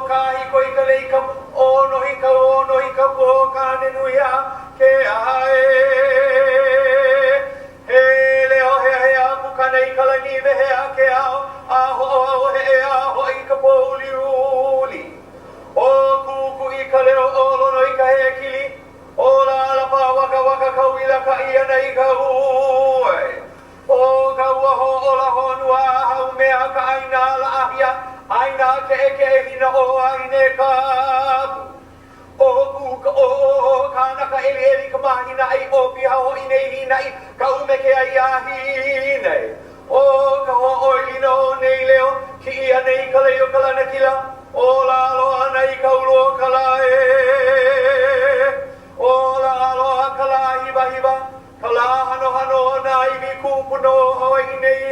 kahi koi ka lei ka o nohi ka po ka nenuia ke ae. He leo he a pukana I ka lani vehe a ke ao a ho he a ho I ka po uli uli. O kuku I ka leo o lono I ka he kili o la la pa waka waka ka wila ka ia na I ka ue. O ka ua ho o la honua hau mea ka aina la ahia aina ke hina o aine ka o kuka o kana ka eli ka mahina I o piha ho ine hina I ka ume ke ai ahine o ka ho o ino nei leo ki ia nei ka leo ka lana kila o la aloha nei ka ulo ka lae o la aloha ka la hiba hiba ka la hano hano na iwi kupuno Hawaii nei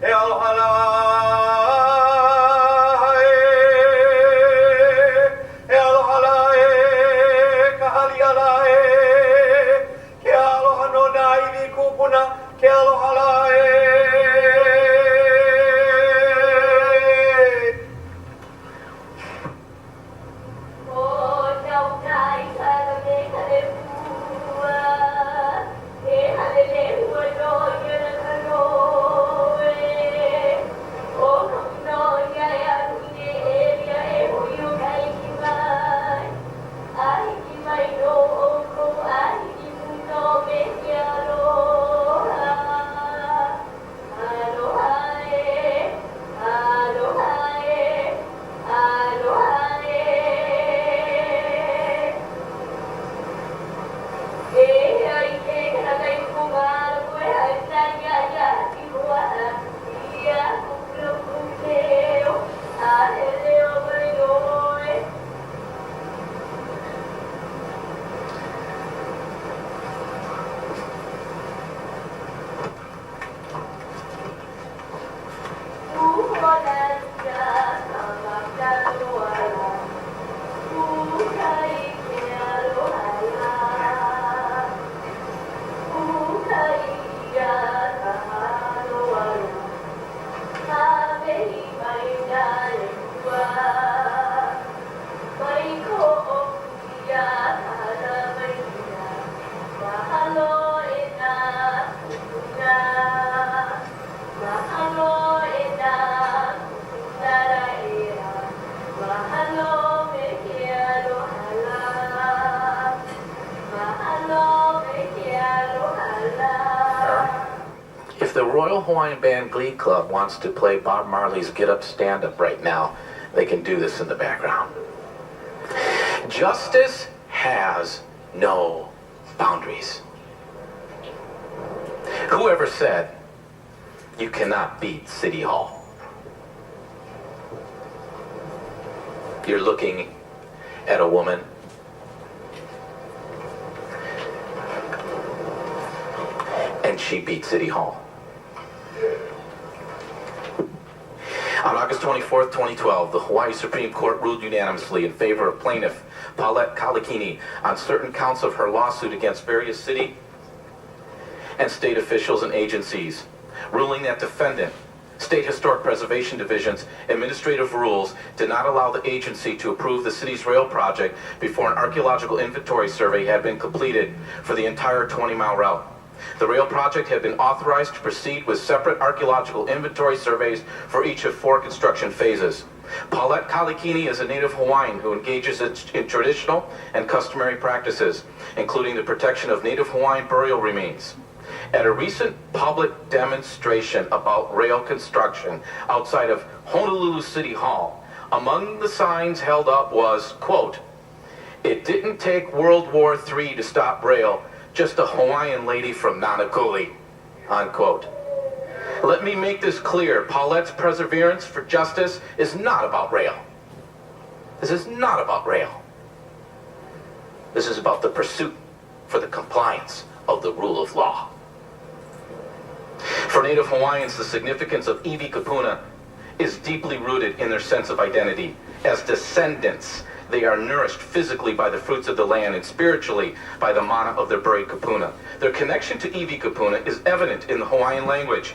e aloha la e aloha la ka hali ala ke aloha no na iwi kupuna ke aloha la If the Royal Hawaiian Band Glee Club wants to play Bob Marley's Get Up, Stand Up right now, they can do this in the background. Justice has no boundaries. Whoever said you cannot beat City Hall? You're looking at a woman and she beat City Hall. On August 24th, 2012, the Hawaii Supreme Court ruled unanimously in favor of plaintiff Paulette Kaleikini on certain counts of her lawsuit against various city and state officials and agencies, ruling that defendant, State Historic Preservation Division's administrative rules did not allow the agency to approve the city's rail project before an archaeological inventory survey had been completed for the entire 20-mile route. The rail project had been authorized to proceed with separate archaeological inventory surveys for each of 4 construction phases. Paulette Kaleikini is a native Hawaiian who engages in traditional and customary practices, including the protection of native Hawaiian burial remains. At a recent public demonstration about rail construction outside of Honolulu City Hall, among the signs held up was, quote, "It didn't take World War III to stop rail, just a Hawaiian lady from Nanakuli," unquote. Let me make this clear. Paulette's perseverance for justice is not about rail. This is not about rail. This is about the pursuit for the compliance of the rule of law. For Native Hawaiians, the significance of Iwi Kupuna is deeply rooted in their sense of identity. As descendants, they are nourished physically by the fruits of the land and spiritually by the mana of their buried kupuna. Their connection to Iwi Kupuna is evident in the Hawaiian language.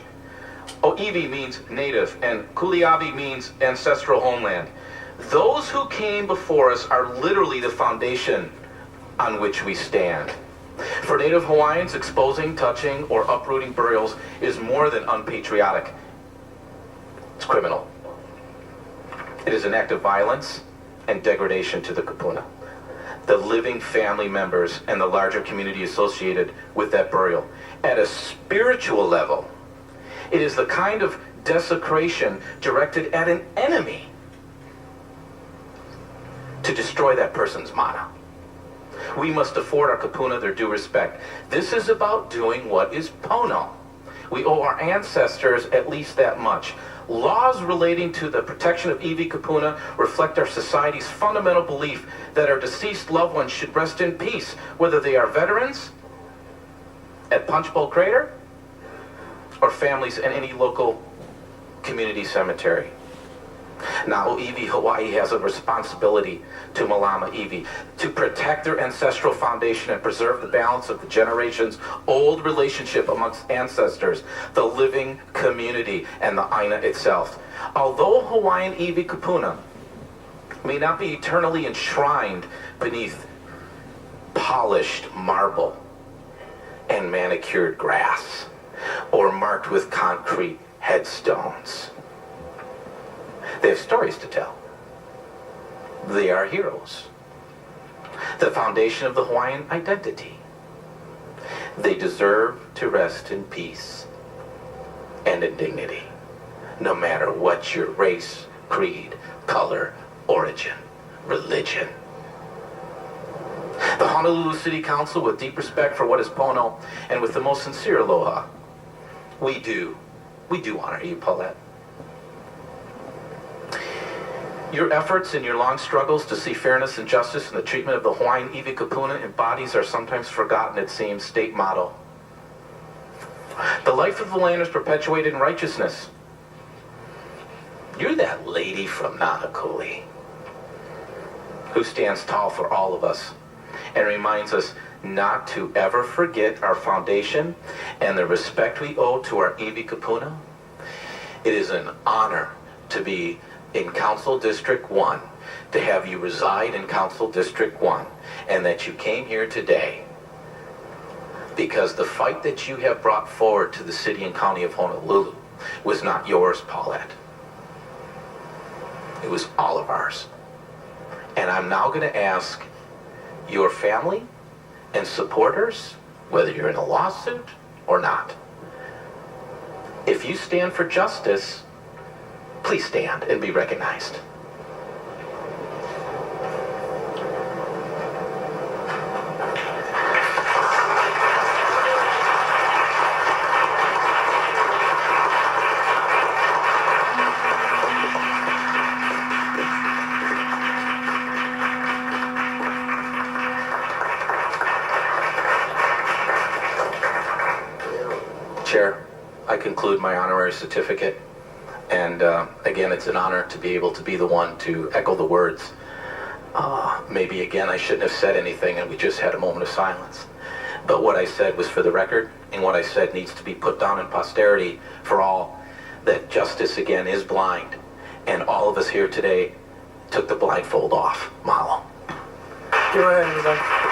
Oiwi means native, and Kuliavi means ancestral homeland. Those who came before us are literally the foundation on which we stand. For Native Hawaiians, exposing, touching, or uprooting burials is more than unpatriotic. It's criminal. It is an act of violence and degradation to the kupuna, the living family members, and the larger community associated with that burial. At a spiritual level, it is the kind of desecration directed at an enemy to destroy that person's mana. We must afford our kupuna their due respect. This is about doing what is pono. We owe our ancestors at least that much. Laws relating to the protection of iwi kupuna reflect our society's fundamental belief that our deceased loved ones should rest in peace, whether they are veterans at Punchbowl Crater or families in any local community cemetery. Now, iwi Hawaii has a responsibility to Malama iwi to protect their ancestral foundation and preserve the balance of the generations-old relationship amongst ancestors, the living community, and the Aina itself. Although Hawaiian iwi kupuna may not be eternally enshrined beneath polished marble and manicured grass, or marked with concrete headstones, they have stories to tell. They are heroes, the foundation of the Hawaiian identity. They deserve to rest in peace and in dignity, no matter what your race, creed, color, origin, religion. The Honolulu City Council, with deep respect for what is pono, and with the most sincere aloha, we do honor you, Paulette. Your efforts and your long struggles to see fairness and justice in the treatment of the Hawaiian iwi kupuna embodies our sometimes forgotten, it seems, state motto. The life of the land is perpetuated in righteousness. You're that lady from Nanakuli who stands tall for all of us and reminds us not to ever forget our foundation and the respect we owe to our iwi kupuna. It is an honor to be in Council District 1, to have you reside in Council District 1, and that you came here today because the fight that you have brought forward to the City and County of Honolulu was not yours, Paulette. It was all of ours. And I'm now going to ask your family and supporters, whether you're in a lawsuit or not, if you stand for justice, please stand and be recognized. Chair, I conclude my honorary certificate. And again, it's an honor to be able to be the one to echo the words. Maybe again, I shouldn't have said anything and we just had a moment of silence. But what I said was for the record, and what I said needs to be put down in posterity for all, that justice again is blind. And all of us here today took the blindfold off. Mahalo. Go ahead,